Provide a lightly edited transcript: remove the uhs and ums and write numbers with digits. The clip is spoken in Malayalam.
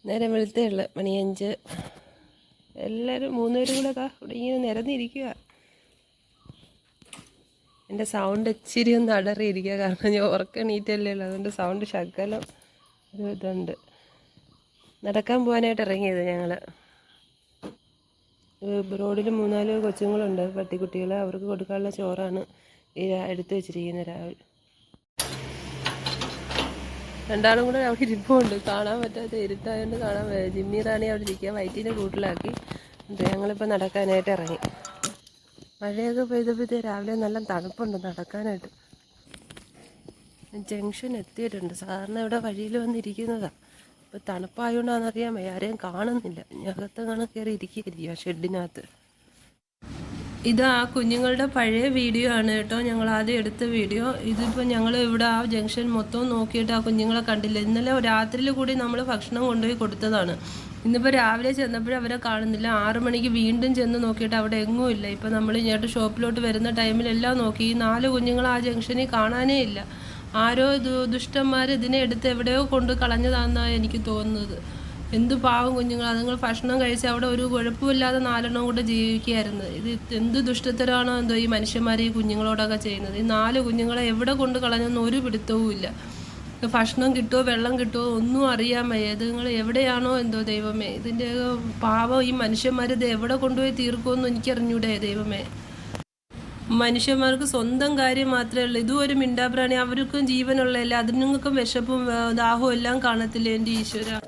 നേരം വെളുത്തേ ഉള്ളു, മണി 5. എല്ലാവരും 3 പേരും കൂടെ ഇവിടെ ഇങ്ങനെ നിരന്നിരിക്കുക. എൻ്റെ സൗണ്ട് ഇച്ചിരി ഒന്ന് അടറിയിരിക്കുക, കാരണം ഞാൻ ഉറക്കണീറ്റല്ലേ ഉള്ളൂ. അതുകൊണ്ട് സൗണ്ട് ശകലം ഒരു ഇതുണ്ട്. നടക്കാൻ പോകാനായിട്ട് ഇറങ്ങിയത് ഞങ്ങൾ. റോഡിൽ 3-4 കൊച്ചുങ്ങളുണ്ട്, പട്ടിക്കുട്ടികൾ. അവർക്ക് കൊടുക്കാനുള്ള ചോറാണ് ഈ എടുത്തു വെച്ചിരിക്കുന്നത് രാവിലെ. രണ്ടാളും കൂടെ അവിടെ ഇരിപ്പുണ്ട്, കാണാൻ പറ്റാത്ത ഇരുട്ടായതുകൊണ്ട് കാണാൻ. ജിമ്മി റാണി അവിടെ ഇരിക്കുക, വയറ്റിൻ്റെ കൂട്ടിലാക്കി. ഞങ്ങളിപ്പോൾ നടക്കാനായിട്ട് ഇറങ്ങി. മഴയൊക്കെ പെയ്തപ്പോഴത്തേ രാവിലെ നല്ല തണുപ്പുണ്ട് നടക്കാനായിട്ട്. ജംഗ്ഷൻ എത്തിയിട്ടുണ്ട്. സാധാരണ ഇവിടെ വഴിയിൽ വന്നിരിക്കുന്നതാണ്. ഇപ്പോൾ തണുപ്പായതുകൊണ്ടാണെന്നറിയാൻ വയ്യ, ആരെയും കാണുന്നില്ല. അകത്തെങ്ങാനും കയറി ഇരിക്കുക ഷെഡിനകത്ത്. ഇത് ആ കുഞ്ഞുങ്ങളുടെ പഴയ വീഡിയോ ആണ് കേട്ടോ, ഞങ്ങൾ ആദ്യം എടുത്ത വീഡിയോ. ഇതിപ്പോൾ ഞങ്ങൾ ഇവിടെ ആ ജംഗ്ഷൻ മൊത്തം നോക്കിയിട്ട് ആ കുഞ്ഞുങ്ങളെ കണ്ടില്ല. ഇന്നലെ രാത്രിയിൽ കൂടി നമ്മൾ ഭക്ഷണം കൊണ്ടുപോയി കൊടുത്തതാണ്. ഇന്നിപ്പോൾ രാവിലെ ചെന്നപ്പോഴും അവരെ കാണുന്നില്ല. 6 മണിക്ക് വീണ്ടും ചെന്ന് നോക്കിയിട്ട് അവിടെ എങ്ങും ഇല്ല. ഇപ്പോൾ നമ്മൾ ഇങ്ങോട്ട് ഷോപ്പിലോട്ട് വരുന്ന ടൈമിലെല്ലാം നോക്കി, ഈ 4 കുഞ്ഞുങ്ങൾ ആ ജംഗ്ഷനിൽ കാണാനേ ഇല്ല. ആരോ ദുഷ്ടന്മാർ ഇതിനെ എടുത്ത് എവിടെയോ കൊണ്ട് കളഞ്ഞതാണെന്നാണ് എനിക്ക് തോന്നുന്നത്. എന്ത് പാവം കുഞ്ഞുങ്ങൾ, അതുങ്ങൾ ഭക്ഷണം കഴിച്ച് അവിടെ ഒരു കുഴപ്പമില്ലാതെ 4 എണ്ണം കൂടെ ജീവിക്കുകയായിരുന്നു. ഇത് എന്ത് ദുഷ്ടത്തരമാണോ എന്തോ ഈ മനുഷ്യന്മാർ ഈ കുഞ്ഞുങ്ങളോടൊക്കെ ചെയ്യുന്നത്. ഈ 4 കുഞ്ഞുങ്ങളെ എവിടെ കൊണ്ട് കളഞ്ഞെന്ന് ഒരു പിടുത്തവും ഇല്ല. ഭക്ഷണം കിട്ടുമോ വെള്ളം കിട്ടുമോ ഒന്നും അറിയാൻ വയ്യ. ഇതുങ്ങൾ എവിടെയാണോ എന്തോ ദൈവമേ. ഇതിൻ്റെ പാവം ഈ മനുഷ്യന്മാർ ഇത് എവിടെ കൊണ്ടുപോയി തീർക്കുമെന്ന് എനിക്കറിഞ്ഞൂടെ ദൈവമേ. മനുഷ്യന്മാർക്ക് സ്വന്തം കാര്യം മാത്രമേ ഉള്ളൂ. ഇതും ഒരു മിണ്ടാപ്രാണി, അവർക്കും ജീവനുള്ളതല്ലേ. അതിനുങ്ങൾക്കും വിശപ്പും ദാഹവും എല്ലാം കാണത്തില്ലേ എൻ്റെ ഈശ്വര.